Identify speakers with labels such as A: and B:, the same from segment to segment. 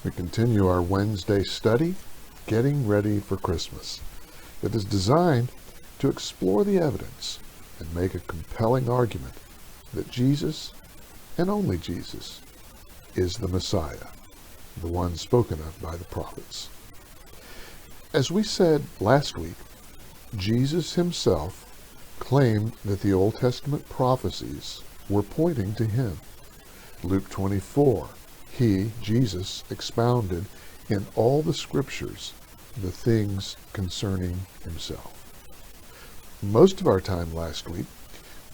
A: We continue our Wednesday study, Getting Ready for Christmas, that is designed to explore the evidence and make a compelling argument that Jesus, and only Jesus, is the Messiah, the one spoken of by the prophets. As we said last week, Jesus himself claimed that the Old Testament prophecies were pointing to him. Luke 24, he, Jesus, expounded in all the scriptures the things concerning himself. Most of our time last week,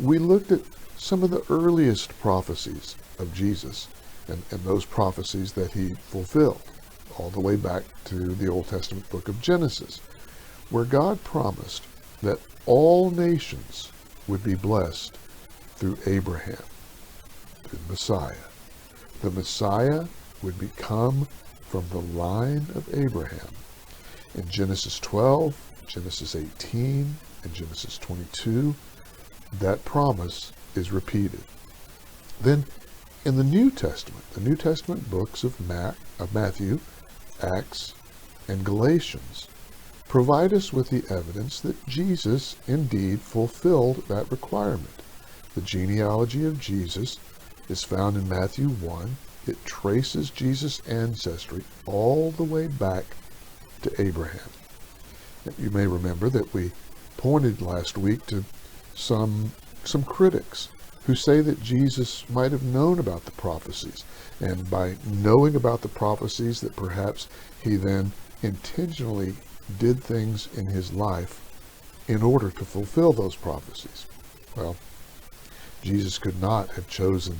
A: we looked at some of the earliest prophecies of Jesus and those prophecies that he fulfilled, all the way back to the Old Testament book of Genesis, where God promised that all nations would be blessed through Abraham, through the Messiah. The Messiah would become from the line of Abraham. In Genesis 12, Genesis 18, and Genesis 22, that promise is repeated. Then in the New Testament books of Matthew, Acts, and Galatians provide us with the evidence that Jesus indeed fulfilled that requirement. The genealogy of Jesus is found in Matthew 1. It traces Jesus' ancestry all the way back to Abraham. You may remember that we pointed last week to some critics who say that Jesus might have known about the prophecies, and by knowing about the prophecies that perhaps he then intentionally did things in his life in order to fulfill those prophecies. Well, Jesus could not have chosen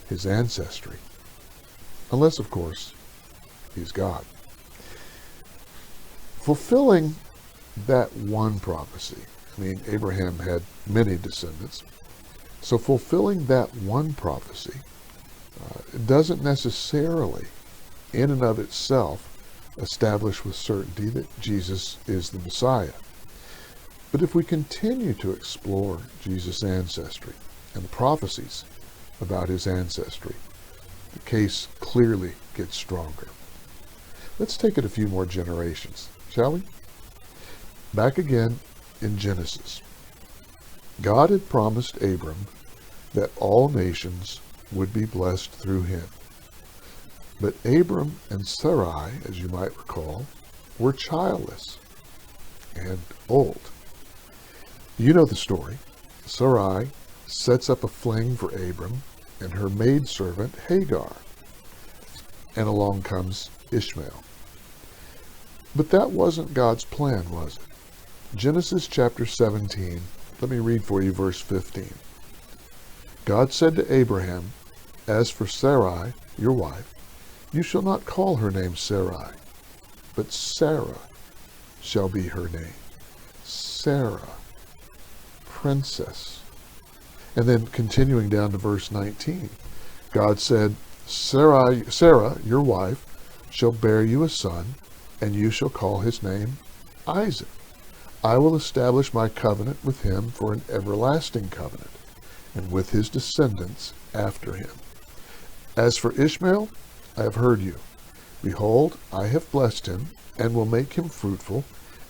A: his ancestry, unless, of course, he's God. Fulfilling that one prophecy, Abraham had many descendants, so fulfilling that one prophecy doesn't necessarily, in and of itself, establish with certainty that Jesus is the Messiah. But if we continue to explore Jesus' ancestry and the prophecies about his ancestry, the case clearly gets stronger. Let's take it a few more generations, shall we? Back again in Genesis, God had promised Abram that all nations would be blessed through him. But Abram and Sarai, as you might recall, were childless and old. You know the story. Sarai sets up a fling for Abram and her maidservant Hagar, and along comes Ishmael. But that wasn't God's plan, was it? Genesis chapter 17, let me read for you verse 15. God said to Abraham, "As for Sarai, your wife, you shall not call her name Sarai, but Sarah shall be her name." Sarah, princess. And then continuing down to verse 19, God said, Sarah, your wife, shall bear you a son, and you shall call his name Isaac. I will establish my covenant with him for an everlasting covenant, and with his descendants after him. As for Ishmael, I have heard you. Behold, I have blessed him, and will make him fruitful,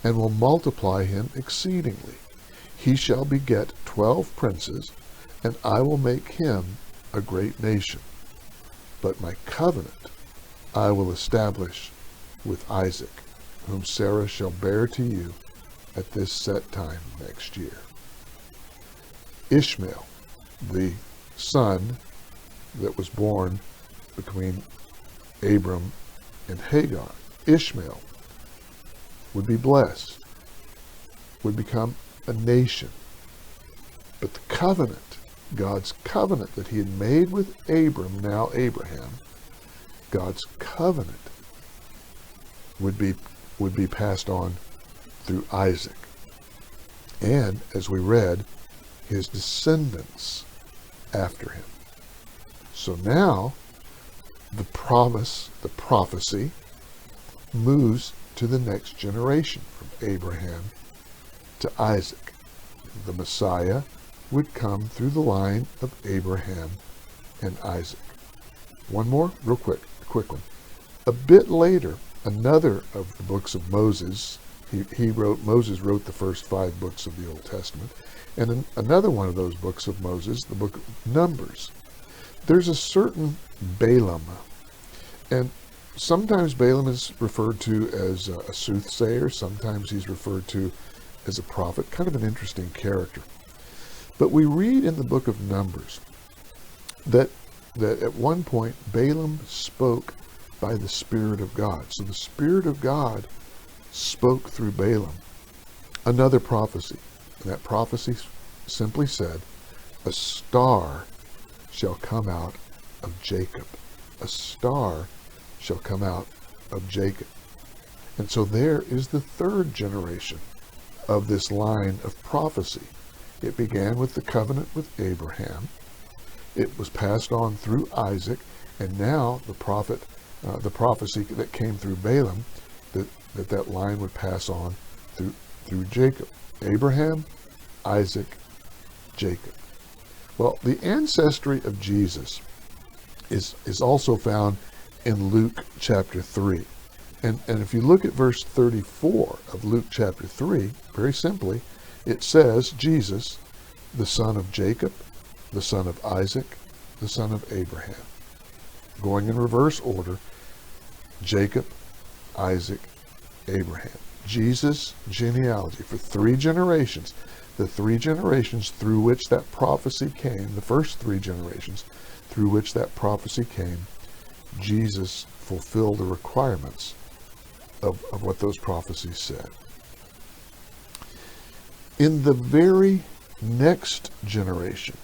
A: and will multiply him exceedingly. He shall beget 12 princes, and I will make him a great nation. But my covenant I will establish with Isaac, whom Sarah shall bear to you at this set time next year. Ishmael, the son that was born between Abram and Hagar, Ishmael would be blessed, would become a nation. But the covenant, God's covenant that he had made with Abram, now Abraham, God's covenant would be passed on through Isaac. And, as we read, his descendants after him. So now, the prophecy, moves to the next generation, from Abraham to Isaac. The Messiah would come through the line of Abraham and Isaac. One more, real quick one. A bit later, another of the books of Moses, Moses wrote the first 5 books of the Old Testament, and another one of those books of Moses, the book of Numbers. There's a certain Balaam, and sometimes Balaam is referred to as a soothsayer, sometimes he's referred to as a prophet, kind of an interesting character. But we read in the book of Numbers that at one point Balaam spoke by the Spirit of God. So the Spirit of God spoke through Balaam another prophecy. And that prophecy simply said, a star shall come out of Jacob. A star shall come out of Jacob. And so there is the 3rd generation of this line of prophecy. It began with the covenant with Abraham. It was passed on through Isaac, and now the prophecy that came through Balaam, that line would pass on through Jacob. Abraham, Isaac, Jacob. Well, the ancestry of Jesus is also found in Luke chapter 3. And if you look at verse 34 of Luke chapter 3, very simply, it says, Jesus, the son of Jacob, the son of Isaac, the son of Abraham. Going in reverse order, Jacob, Isaac, Abraham. Jesus' genealogy for 3 generations, the 3 generations through which that prophecy came, the first 3 generations through which that prophecy came, Jesus fulfilled the requirements of what those prophecies said. In the very next generation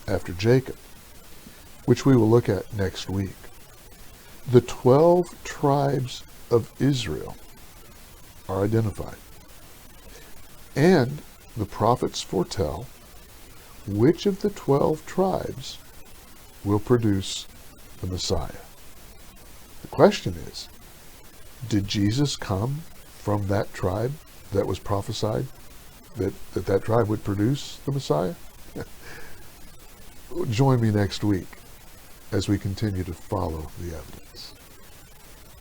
A: after Jacob, which we will look at next week, the 12 tribes of Israel are identified. And the prophets foretell which of the 12 tribes will produce the Messiah. The question is, did Jesus come from that tribe that was prophesied that tribe would produce the Messiah? Join me next week as we continue to follow the evidence.